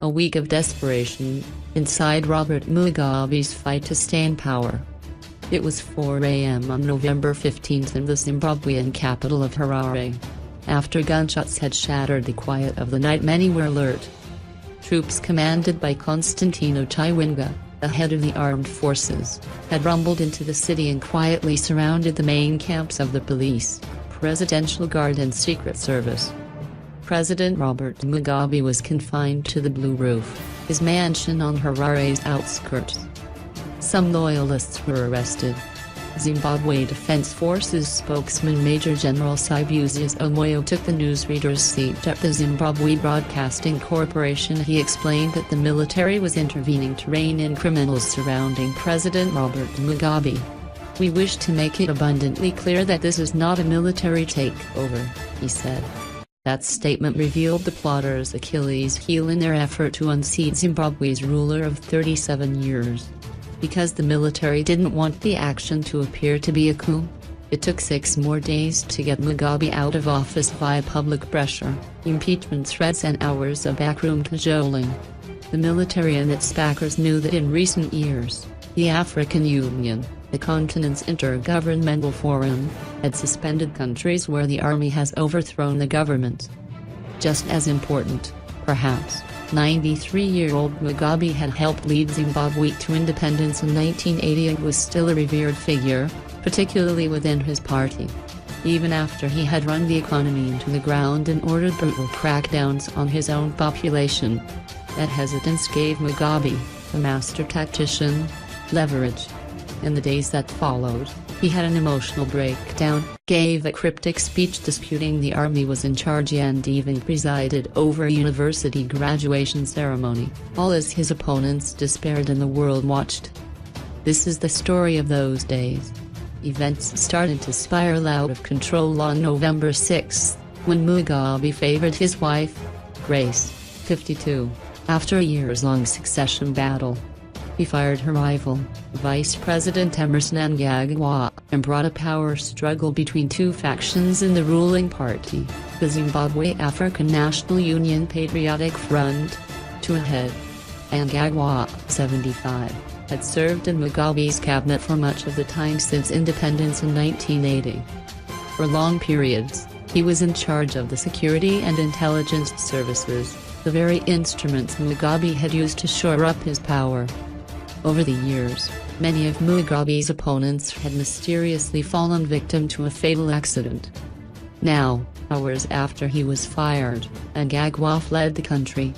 A week of desperation inside Robert Mugabe's fight to stay in power. It was 4 a.m. on November 15 in the Zimbabwean capital of Harare. After gunshots had shattered the quiet of the night, many were alert. Troops commanded by Constantino Chiwenga, the head of the armed forces, had rumbled into the city and quietly surrounded the main camps of the police, Presidential Guard and Secret Service. President Robert Mugabe was confined to the Blue Roof, his mansion on Harare's outskirts. Some loyalists were arrested. Zimbabwe Defence Forces spokesman Major-General Sibusiso Moyo took the newsreader's seat at the Zimbabwe Broadcasting Corporation. He explained that the military was intervening to rein in criminals surrounding President Robert Mugabe. "We wish to make it abundantly clear that this is not a military takeover," he said. That statement revealed the plotters' Achilles' heel in their effort to unseat Zimbabwe's ruler of 37 years. Because the military didn't want the action to appear to be a coup, it took 6 more days to get Mugabe out of office via public pressure, impeachment threats and hours of backroom cajoling. The military and its backers knew that in recent years, the African Union, the continent's intergovernmental forum, had suspended countries where the army has overthrown the government. Just as important, perhaps, 93-year-old Mugabe had helped lead Zimbabwe to independence in 1980 and was still a revered figure, particularly within his party. Even after he had run the economy into the ground and ordered brutal crackdowns on his own population, that hesitance gave Mugabe, the master tactician, leverage. In the days that followed, he had an emotional breakdown, gave a cryptic speech disputing the army was in charge, and even presided over a university graduation ceremony, all as his opponents despaired and the world watched. This is the story of those days. Events started to spiral out of control on November 6, when Mugabe favored his wife, Grace, 52, after a years-long succession battle. He fired her rival, Vice President Emmerson Mnangagwa, and brought a power struggle between two factions in the ruling party, the Zimbabwe African National Union Patriotic Front, to a head. Mnangagwa, 75, had served in Mugabe's cabinet for much of the time since independence in 1980. For long periods, he was in charge of the security and intelligence services, the very instruments Mugabe had used to shore up his power. Over the years, many of Mugabe's opponents had mysteriously fallen victim to a fatal accident. Now, hours after he was fired, Mnangagwa fled the country.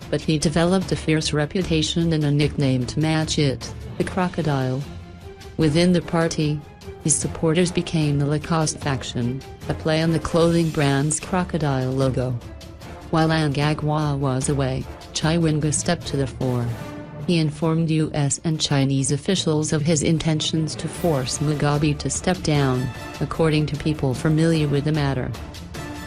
But he developed a fierce reputation and a nickname to match it, the Crocodile. Within the party, his supporters became the Lacoste faction, a play on the clothing brand's crocodile logo. While Mnangagwa was away, Chiwenga stepped to the fore. He informed US and Chinese officials of his intentions to force Mugabe to step down, according to people familiar with the matter.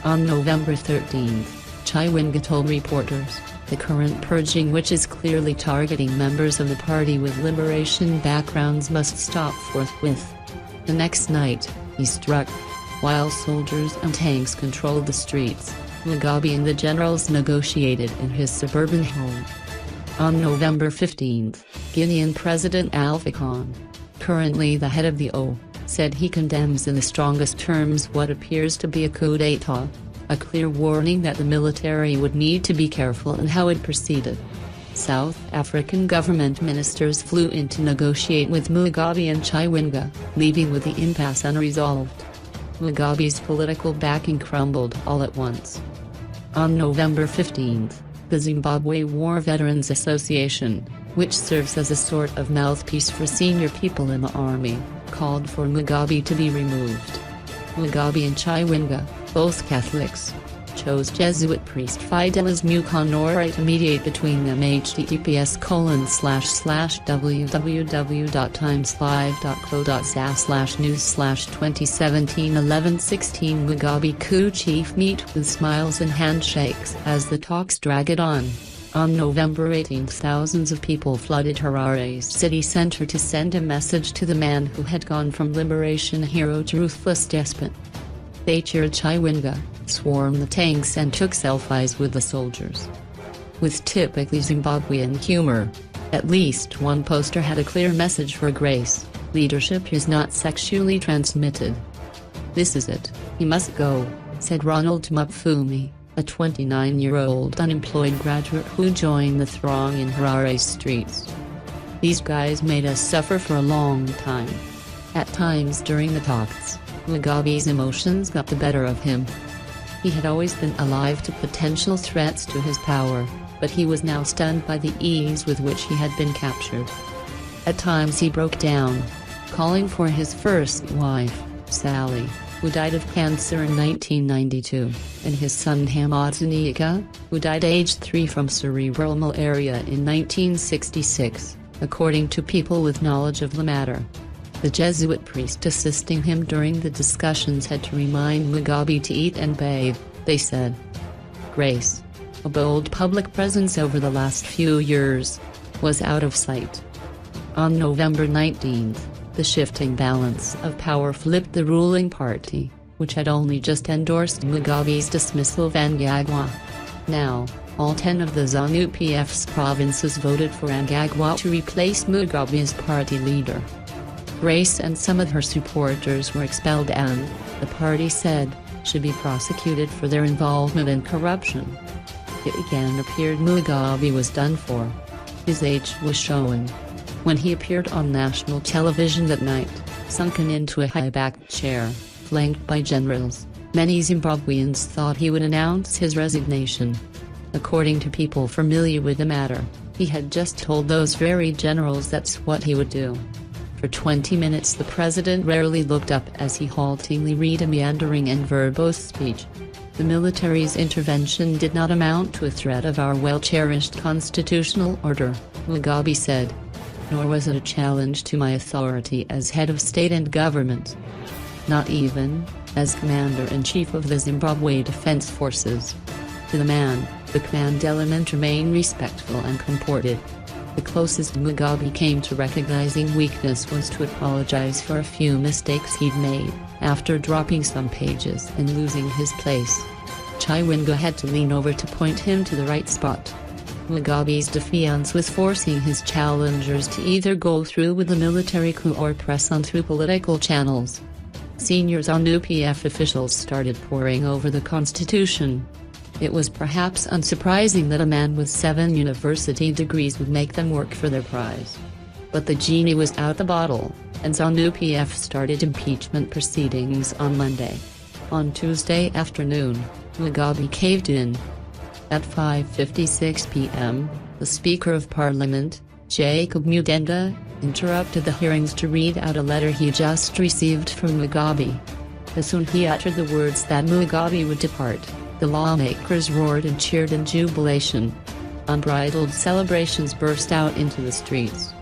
On November 13, Chiwenga told reporters, "The current purging, which is clearly targeting members of the party with liberation backgrounds, must stop forthwith." The next night, he struck. While soldiers and tanks controlled the streets, Mugabe and the generals negotiated in his suburban home. On November 15, Guinean President Alpha Conde, currently the head of the O, said he condemns in the strongest terms what appears to be a coup d'état, a clear warning that the military would need to be careful in how it proceeded. South African government ministers flew in to negotiate with Mugabe and Chiwenga, leaving with the impasse unresolved. Mugabe's political backing crumbled all at once. On November 15, the Zimbabwe War Veterans Association, which serves as a sort of mouthpiece for senior people in the army, called for Mugabe to be removed. Mugabe and Chiwenga, both Catholics, chose Jesuit priest Fidelis Mukonore to mediate between them. https://www.timeslive.co.za/news/2017-11-16 Mugabe coup chief meet with smiles and handshakes as the talks dragged on. On November 18, thousands of people flooded Harare's city center to send a message to the man who had gone from liberation hero to ruthless despot. They cheered Chiwenga, swarmed the tanks and took selfies with the soldiers. with typically Zimbabwean humor. At least one poster had a clear message for Grace: leadership is not sexually transmitted. "This is it, he must go," said Ronald Mupfumi, a 29-year-old unemployed graduate who joined the throng in Harare's streets. "These guys made us suffer for a long time." At times during the talks, Mugabe's emotions got the better of him. He had always been alive to potential threats to his power, but he was now stunned by the ease with which he had been captured. At times he broke down, calling for his first wife, Sally, who died of cancer in 1992, and his son Hamadzinika, who died aged 3 from cerebral malaria in 1966, according to people with knowledge of the matter. The Jesuit priest assisting him during the discussions had to remind Mugabe to eat and bathe, they said. Grace, a bold public presence over the last few years, was out of sight. On November 19, the shifting balance of power flipped the ruling party, which had only just endorsed Mugabe's dismissal of Mnangagwa. Now, all 10 of the ZANU-PF's provinces voted for Mnangagwa to replace Mugabe as party leader. Grace and some of her supporters were expelled and, the party said, should be prosecuted for their involvement in corruption. It again appeared Mugabe was done for. His age was showing. When he appeared on national television that night, sunken into a high-backed chair, flanked by generals, many Zimbabweans thought he would announce his resignation. According to people familiar with the matter, he had just told those very generals that's what he would do. For 20 minutes the president rarely looked up as he haltingly read a meandering and verbose speech. The military's intervention did not amount to a threat of our well-cherished constitutional order, Mugabe said. Nor was it a challenge to my authority as head of state and government. Not even, as commander-in-chief of the Zimbabwe Defence Forces. To the man, the command element remained respectful and comported. The closest Mugabe came to recognizing weakness was to apologize for a few mistakes he'd made, after dropping some pages and losing his place. Chiwenga had to lean over to point him to the right spot. Mugabe's defiance was forcing his challengers to either go through with the military coup or press on through political channels. Senior ZANU-PF officials started poring over the constitution. It was perhaps unsurprising that a man with 7 university degrees would make them work for their prize. But the genie was out the bottle, and ZANU-PF started impeachment proceedings on Monday. On Tuesday afternoon, Mugabe caved in. At 5:56 p.m., the Speaker of Parliament, Jacob Mudenda, interrupted the hearings to read out a letter he just received from Mugabe. As soon he uttered the words that Mugabe would depart, the lawmakers roared and cheered in jubilation. Unbridled celebrations burst out into the streets.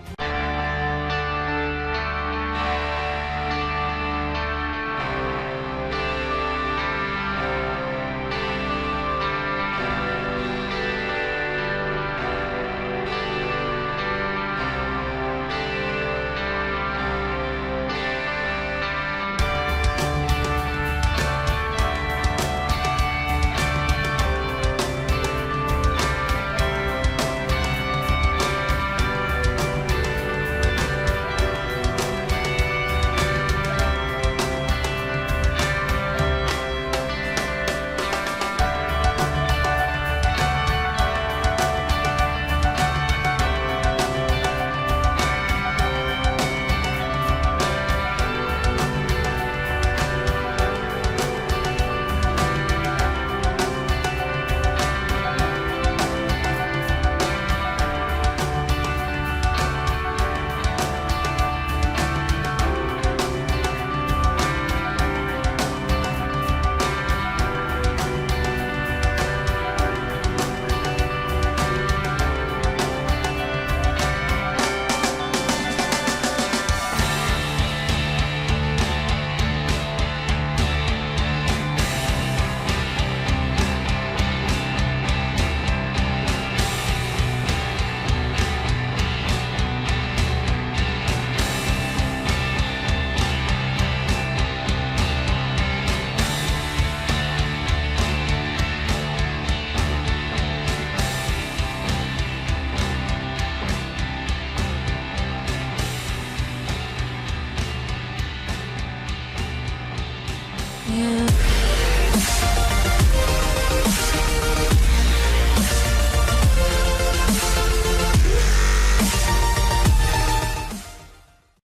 Yeah.